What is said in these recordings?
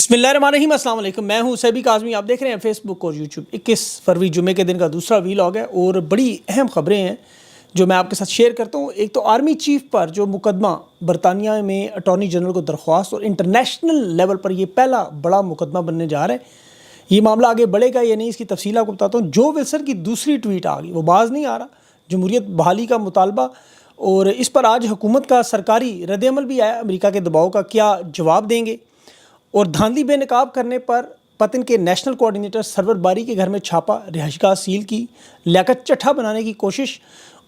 बिस्मिल्लाहिर्रहमानिर्रहीम, अस्सलाम वालेकुम। मैं हूं सैबी काज़मी। आप देख रहे हैं फेसबुक और यूट्यूब। 21 फरवरी जुमे के दिन का दूसरा वीलॉग है और बड़ी अहम ख़बरें हैं जो मैं आपके साथ शेयर करता हूं। एक तो आर्मी चीफ पर जो मुकदमा बरतानिया में अटॉर्नी जनरल को दरख्वास्त और इंटरनेशनल लेवल पर ये पहला बड़ा मुकदमा बनने जा रहा है। ये मामला आगे बढ़ेगा या नहीं, इसकी तफसील आपको बताता हूँ। जो विल्सन की दूसरी ट्वीट आ गई, वो बाज नहीं आ रहा। जमहूरियत बहाली का मुतालबा और इस पर आज हुकूमत का सरकारी रद्द-ए-अमल भी आया। अमेरिका के दबाव का क्या जवाब देंगे। और धांधली बेनकाब करने पर पतन के नेशनल कोऑर्डिनेटर सरवर बारी के घर में छापा, रिहाइशगाह सील की, लियाकत चट्ठा बनाने की कोशिश।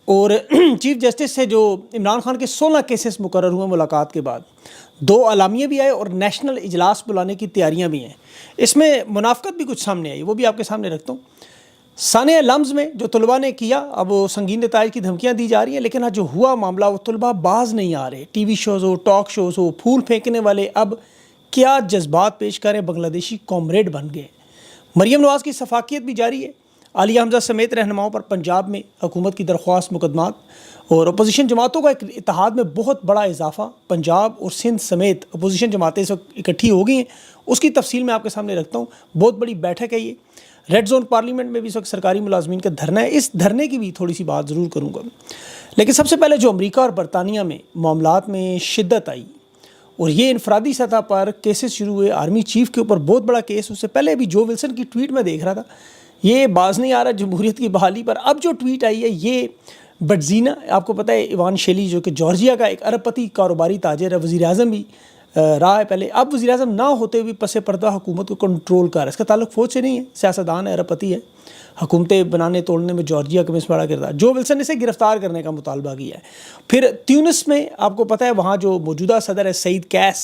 और चीफ जस्टिस से जो इमरान खान के 16 केसेस मुकर्रर हुए मुलाकात के बाद, 2 अलामिये भी आए और नेशनल इजलास बुलाने की तैयारियां भी हैं। इसमें मुनाफकत भी कुछ सामने आई, वो भी आपके सामने रखता हूँ। साने लम्ज़ में जो तलबा ने किया, अब वो संगीन नताइज की धमकियाँ दी जा रही हैं, लेकिन आज जो हुआ मामला, वो तलबा बाज नहीं आ रहे। टीवी शोज़ हो, टॉक शोज़ हो, फूल फेंकने वाले अब क्या जज्बात पेश करें, बांग्लादेशी कॉमरेड बन गए। मरीम नवाज़ की सफाकियत भी जारी है। आलिया हमजा समेत रहनुमाओं पर पंजाब में हुकूमत की दरख्वास्त, मुकदमात और अपोजिशन जमातों का एक इत्तेहाद में बहुत बड़ा इजाफा। पंजाब और सिंध समेत अपोजिशन जमातें इस वक्त इकट्ठी हो गई हैं, उसकी तफसील मैं आपके सामने रखता हूँ। बहुत बड़ी बैठक है ये। रेड जोन पार्लियामेंट में भी इस वक्त सरकारी मुलाजमीन का धरना है। इस धरने की भी थोड़ी सी बात ज़रूर करूँगा, लेकिन सबसे पहले जो अमरीका और बरतानिया में मामलात में शिद्दत आई और ये इनफरादी सतह पर केसेस शुरू हुए। आर्मी चीफ के ऊपर बहुत बड़ा केस। उससे पहले भी जो विल्सन की ट्वीट में देख रहा था, ये बाज नहीं आ रहा जमहूरियत की बहाली पर। अब जो ट्वीट आई है, ये बटजीना, आपको पता है इवान शेली जो कि जॉर्जिया का एक अरबपति कारोबारी ताजर है, वज़ीर आज़म भी रहा है पहले, अब वज़ीर आज़म ना होते हुए पसे पर्दा हुकूमत को कंट्रोल कर रहा है। इसका ताल्लुक फ़ौज से नहीं है, सियासतदान है, अरबपति है। हुकूमतें बनाने तोड़ने में जॉर्जिया का बड़ा किरदार। जो विल्सन ने इसे गिरफ्तार करने का मुतालबा किया है। फिर ट्यूनिस में आपको पता है, वहाँ जो मौजूदा सदर है सईद कैस,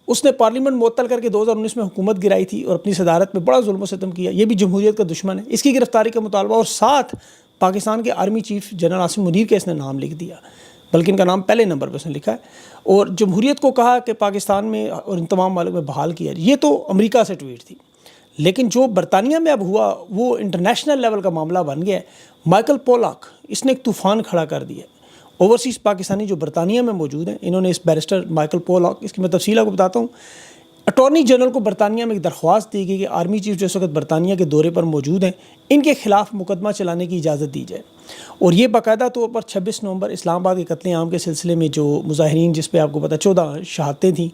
उसने पार्लियामेंट मुअत्तल करके 2019 में हुकूमत गिराई थी और अपनी सदारत में बड़ा जुल्म सितम किया। ये भी जमहूरियत का दुश्मन है, इसकी गिरफ्तारी का मुतालबा। और साथ पाकिस्तान के army chief general Asim Munir के इसने नाम लिख दिया, बल्कि इनका नाम पहले नंबर पर उसने लिखा है। और जमहूरियत को कहा कि पाकिस्तान में और इन तमाम मालिक में बहाल किया। ये तो अमेरिका से ट्वीट थी, लेकिन जो बरतानिया में अब हुआ वो इंटरनेशनल लेवल का मामला बन गया है। माइकल पोलाक, इसने एक तूफ़ान खड़ा कर दिया। ओवरसीज़ पाकिस्तानी जो बरतानिया में मौजूद हैं, इन्होंने इस बैरिस्टर माइकल पोलाक, इसकी मैं तफसील आपको बताता हूँ। अटॉर्नी जनरल को बरतानिया में एक दरख्वास्त दी गई कि आर्मी चीफ जो इस वक्त बरतानिया के दौरे पर मौजूद हैं, इनके खिलाफ मुकदमा चलाने की इजाज़त दी जाए। और ये बाकायदा तौर पर 26 नवंबर इस्लामाबाद के कत्ले-आम के सिलसिले में जो मुजाहिरीन, जिस पे आपको पता 14 शहादतें थीं,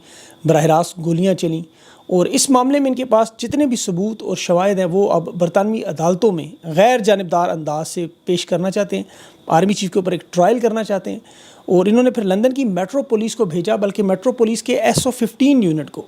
बराह रास्त गोलियाँ चलीं, और इस मामले में इनके पास जितने भी सबूत और शवाहिद हैं वो अब बरतानवी अदालतों में गैर जानिबदार अंदाज से पेश करना चाहते हैं। आर्मी चीफ के ऊपर एक ट्रायल करना चाहते हैं। और इन्होंने फिर लंदन की मेट्रो पुलिस को भेजा, बल्कि मेट्रो पुलिस के SO15 यूनिट को,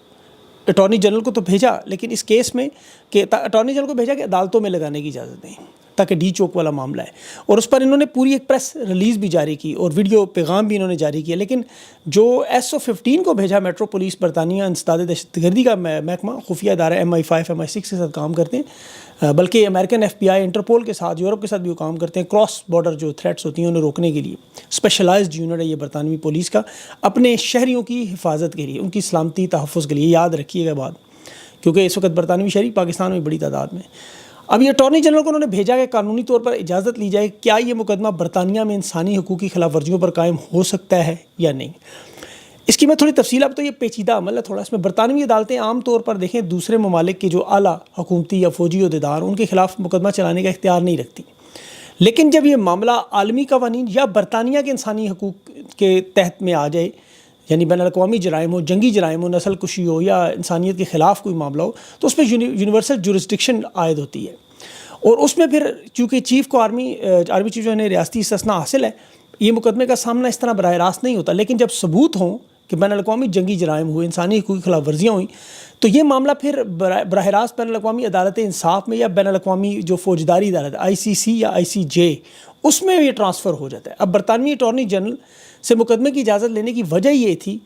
अटॉर्नी जनरल को तो भेजा, लेकिन इस केस में कि अटॉर्नी जनरल को भेजा कि अदालतों में लगाने की इजाज़त नहीं, ताकि डी चौक वाला मामला है। और उस पर इन्होंने पूरी एक प्रेस रिलीज़ भी जारी की और वीडियो पैगाम भी इन्होंने जारी किया। लेकिन जो SO15 को भेजा मेट्रो पुलिस, बरतानिया इंसदाद दहशतगर्दी का महकमा, खुफिया इदारा MI5 MI6 के साथ काम करते हैं, बल्कि अमेरिकन FBI, इंटरपोल के साथ, यूरोप के साथ भी वो काम करते हैं। क्रॉस बॉर्डर जो थ्रेट्स होती हैं उन्हें रोकने के लिए स्पेशलाइज्ड यूनिट है ये बरतानवी पुलिस का, अपने शहरियों की हिफाजत के लिए, उनकी सलामती तहफ़्फ़ुज़ के लिए। याद रखिएगा बात, क्योंकि इस वक्त बरतानवी शहरी पाकिस्तान में बड़ी तादाद में। अब ये अटॉर्नी जनरल को उन्होंने भेजा कि कानूनी तौर पर इजाज़त ली जाए, क्या ये मुकदमा बरतानिया में इंसानी हकूक़ की खिलाफ वर्जियों पर कायम हो सकता है या नहीं। इसकी मैं थोड़ी तफसील, अब तो ये पेचीदा अमल है थोड़ा। इसमें बरतानवी अदालतें आम तौर पर देखें दूसरे ममालिक के जो आला हुकूमती या फ़ौजी अहदेदार, उनके खिलाफ मुकदमा चलाने का इख्तियार नहीं रखती। लेकिन जब ये मामला आलमी कवानीन या बरतानिया के इंसानी हकूक़ के तहत में आ जाए, यानी बैनुल-अक़वामी जराइम हो, जंगी जराइम हो, नस्ल कुशी हो या इंसानियत के ख़िलाफ़ कोई मामला हो, तो उसमें यूनिवर्सल जुरिस्डिक्शन आयद होती है। और उसमें फिर चूँकि चीफ़ को आर्मी चीफ जो है रियासती इस्तिस्ना हासिल है, ये मुकदमे का सामना इस तरह बराह रास्त नहीं होता। लेकिन जब सबूत हों कि बैनुल-अक़वामी जंगी जराइम हुए, इंसानी हकूक़ की खिलाफ वर्जियाँ हुई, तो ये मामला फिर बराह रास्त बैनुल-अक़वामी अदालत इंसाफ में या बैनुल-अक़वामी जो फ़ौजदारी अदालत ICC या ICJ, उसमें ये ट्रांसफ़र हो जाता है। अब बरतानवी अटॉर्नी जनरल से मुकदमे की इजाज़त लेने की वजह ये थी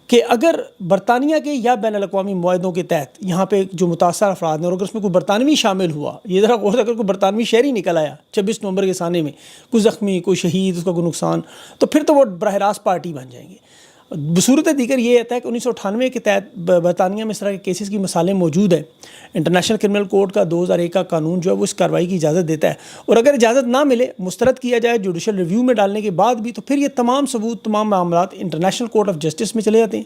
कि अगर बरतानिया के या बैनुल-अक़वामी मुआहदों के तहत यहाँ पे जो मुतासर अफराद हैं, और अगर उसमें कोई बरतानवी शामिल हुआ, ये ज़रा गौर से, अगर कोई बरतानवी शहरी निकल आया 26 नवंबर के साने में, कोई ज़ख्मी, कोई शहीद, उसका कोई नुकसान, तो फिर तो वो बराह रास्त पार्टी बन जाएंगे। बसूरत दीगर ये आता है कि 1998 के तहत बरतानिया में इस तरह के केसेस की मिसालें मौजूद हैं। इंटरनेशनल क्रिमिनल कोर्ट का 2001 का कानून जो है वो इस कार्रवाई की इजाज़त देता है। और अगर इजाज़त ना मिले, मुस्तरद किया जाए जुडिशल रिव्यू में डालने के बाद भी, तो फिर ये तमाम सबूत, तमाम मामलात इंटरनेशनल कोर्ट ऑफ जस्टिस में चले जाते हैं।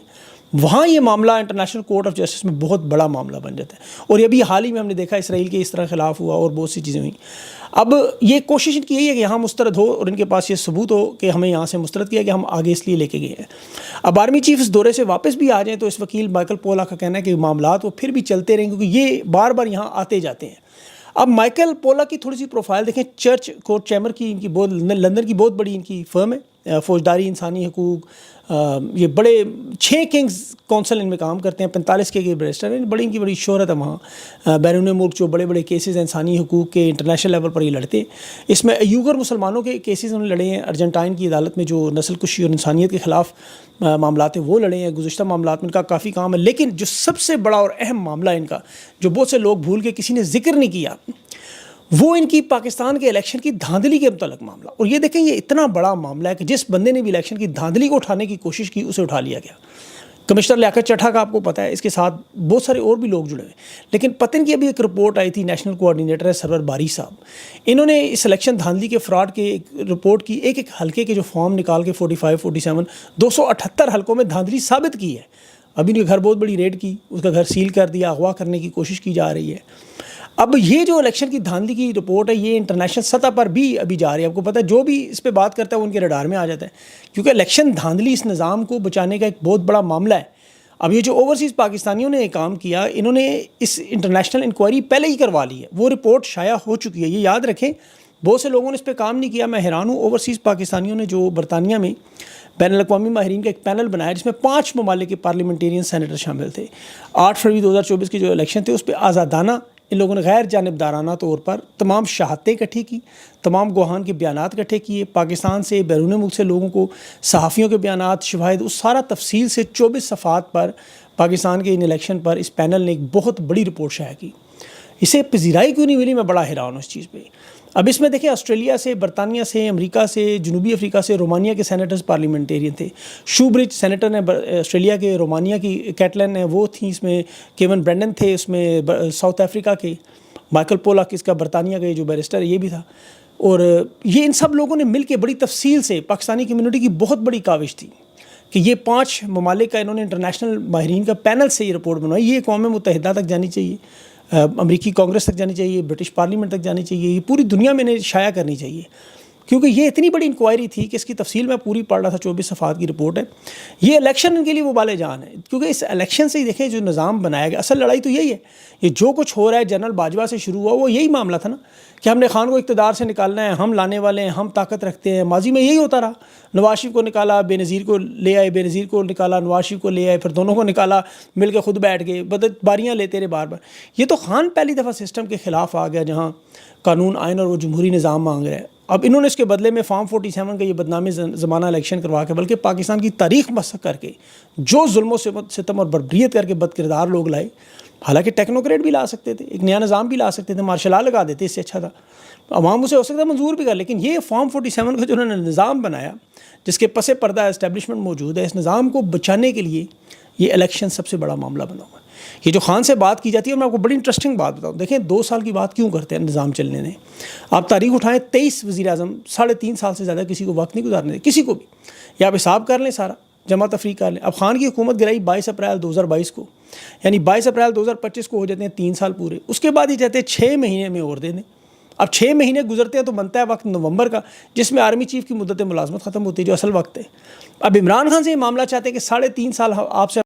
وہاں یہ معاملہ انٹرنیشنل کورٹ آف جسٹس میں بہت بڑا معاملہ بن جاتا ہے. اور یہ بھی حال ہی میں ہم نے دیکھا اسرائیل کے اس طرح خلاف ہوا اور بہت سی چیزیں ہوئیں. اب یہ کوشش ان کی یہی ہے کہ یہاں مسترد ہو اور ان کے پاس یہ ثبوت ہو کہ ہمیں یہاں سے مسترد کیا کہ ہم آگے اس لیے لے کے گئے ہیں. اب آرمی چیف اس دورے سے واپس بھی آ جائیں تو اس وکیل مائیکل پولا کا کہنا ہے کہ معاملات وہ پھر بھی چلتے رہیں کیونکہ یہ بار بار یہاں آتے جاتے ہیں. اب مائیکل پولا کی تھوڑی سی پروفائل دیکھیں. چرچ کورٹ چیمبر کی ان کی بہت لندن کی بہت بڑی ان کی فرم ہے. فوجداری, انسانی حقوق, یہ بڑے 6 کنگز کونسل ان میں کام کرتے ہیں. 45 کے بیرسٹر ہیں. بڑی ان کی بڑی شہرت ہے وہاں بیرون ملک. جو بڑے بڑے کیسز ہیں انسانی حقوق کے انٹرنیشنل لیول پر یہ لڑتے ہیں. اس میں ایوگر مسلمانوں کے کیسز انہوں نے لڑے ہیں. ارجنٹائن کی عدالت میں جو نسل کشی اور انسانیت کے خلاف معاملات ہیں وہ لڑے ہیں. گزشتہ معاملات میں ان کا کافی کام ہے. لیکن جو سب سے بڑا اور اہم معاملہ ہے ان کا, جو بہت سے لوگ بھول کے کسی نے ذکر نہیں کیا, وہ ان کی پاکستان کے الیکشن کی دھاندلی کے متعلق معاملہ. اور یہ دیکھیں یہ اتنا بڑا معاملہ ہے کہ جس بندے نے بھی الیکشن کی دھاندلی کو اٹھانے کی کوشش کی اسے اٹھا لیا گیا. کمشنر لیاقت چٹھا کا آپ کو پتہ ہے, اس کے ساتھ بہت سارے اور بھی لوگ جڑے ہوئے. لیکن پتن کی ابھی ایک رپورٹ آئی تھی, نیشنل کوآرڈینیٹر ہے سرور باری صاحب, انہوں نے اس الیکشن دھاندلی کے فراڈ کے ایک رپورٹ کی. ایک ایک حلقے کے جو فارم نکال کے 45 47 278 حلقوں میں دھاندلی ثابت کی ہے. ابھی ان کے گھر بہت بڑی ریڈ کی, اس کا گھر سیل کر دیا, اغوا کرنے کی کوشش کی جا رہی ہے. اب یہ جو الیکشن کی دھاندلی کی رپورٹ ہے یہ انٹرنیشنل سطح پر بھی ابھی جا رہی ہے. آپ کو پتہ ہے جو بھی اس پہ بات کرتا ہے وہ ان کے رڈار میں آ جاتا ہے, کیونکہ الیکشن دھاندلی اس نظام کو بچانے کا ایک بہت بڑا معاملہ ہے. اب یہ جو اوورسیز پاکستانیوں نے کام کیا, انہوں نے اس انٹرنیشنل انکوائری پہلے ہی کروا لی ہے. وہ رپورٹ شائع ہو چکی ہے, یہ یاد رکھیں. بہت سے لوگوں نے اس پہ کام نہیں کیا. میں حیران ہوں اوورسیز پاکستانیوں نے جو برطانیہ میں بین الاقوامی ماہرین کا ایک پینل بنایا جس میں 5 ممالک کے پارلیمنٹیرین سینیٹر شامل تھے. 8 فروری 2024 کے جو الیکشن تھے اس پہ آزادانہ ان لوگوں نے غیر جانبدارانہ طور پر تمام شہادتیں اکٹھی کی, تمام گواہان کے بیانات اکٹھے کیے, پاکستان سے بیرون ملک سے لوگوں کو صحافیوں کے بیانات, شواہد, اس سارا تفصیل سے 24 صفحات پر پاکستان کے ان الیکشن پر اس پینل نے ایک بہت بڑی رپورٹ شائع کی. اسے پذیرائی کیوں نہیں ملی, میں بڑا حیران ہوں اس چیز پہ. اب اس میں دیکھیں آسٹریلیا سے, برطانیہ سے, امریکہ سے, جنوبی افریقہ سے, رومانیہ کے سینیٹرز پارلیمنٹیرین تھے. شوبرج سینیٹر نے آسٹریلیا کے, رومانیہ کی کیٹلن ہیں وہ تھیں اس میں, کیون برینڈن تھے اس میں ساؤتھ افریقہ کے, مائیکل پولاک اس کا برطانیہ کا جو بیرسٹر ہے یہ بھی تھا. اور یہ ان سب لوگوں نے مل کے بڑی تفصیل سے, پاکستانی کمیونٹی کی بہت بڑی کاوش تھی کہ یہ 5 ممالک کا انہوں نے انٹرنیشنل ماہرین کا پینل سے یہ رپورٹ بنوائی. یہ اقوام متحدہ تک جانی چاہیے, امریکی کانگریس تک جانی چاہیے, برٹش پارلیمنٹ تک جانی چاہیے, یہ پوری دنیا میں انہیں شائع کرنی چاہیے. کیونکہ یہ اتنی بڑی انکوائری تھی کہ اس کی تفصیل میں پوری پڑھ رہا تھا. 24 صفحات کی رپورٹ ہے. یہ الیکشن ان کے لیے وہ بالے جان ہے, کیونکہ اس الیکشن سے ہی دیکھیں جو نظام بنایا گیا, اصل لڑائی تو یہی ہے. یہ جو کچھ ہو رہا ہے جنرل باجوہ سے شروع ہوا وہ یہی معاملہ تھا نا کہ ہم نے خان کو اقتدار سے نکالنا ہے, ہم لانے والے ہیں, ہم طاقت رکھتے ہیں. ماضی میں یہی ہوتا رہا. نواز شریف کو نکالا, بے نظیر کو لے آئے, بے نظیر کو نکالا, نواز شریف کو لے آئے, پھر دونوں کو نکالا, مل کے خود بیٹھ گئے, باریاں لیتے رہے بار بار. یہ تو خان پہلی دفعہ سسٹم کے خلاف آ گیا جہاں قانون آئین اور وہ جمہوری نظام مانگ رہے ہیں. اب انہوں نے اس کے بدلے میں فارم 47 کا یہ بدنامی زمانہ الیکشن کروا کے بلکہ پاکستان کی تاریخ مسخ کر کے جو ظلم و ستم اور بربریت کر کے بد کردار لوگ لائے. حالانکہ ٹیکنوکریٹ بھی لا سکتے تھے, ایک نیا نظام بھی لا سکتے تھے, مارشل لا لگا دیتے, اس سے اچھا تھا. عوام اسے ہو سکتا ہے منظور بھی کر, لیکن یہ فارم 47 کا جو انہوں نے نظام بنایا جس کے پس پردہ اسٹیبلشمنٹ موجود ہے, اس نظام کو بچانے کے لیے یہ الیکشن سب سے بڑا معاملہ بنا ہوا ہے. یہ جو خان سے بات کی جاتی ہے, میں آپ کو بڑی انٹرسٹنگ بات بتاؤں. دیکھیں 2 سال کی بات کیوں کرتے ہیں نظام چلنے نے. آپ تاریخ اٹھائیں, 23 وزیر اعظم 3.5 سال سے زیادہ کسی کو وقت نہیں گزارنے دے, کسی کو بھی. یا آپ حساب کر لیں, سارا جمع تفریق کر لیں. اب خان کی حکومت گرائی 22 اپریل 2022 کو, یعنی 22 اپریل 2025 کو ہو جاتے ہیں 3 سال پورے. اس کے بعد یہ چاہتے ہیں 6 مہینے میں اور دے دیں. اب 6 مہینے گزرتے ہیں تو بنتا ہے وقت نومبر کا, جس میں آرمی چیف کی مدت ملازمت ختم ہوتی ہے, جو اصل وقت ہے. اب عمران خان سے یہ معاملہ چاہتے ہیں کہ 3.5 سال آپ سے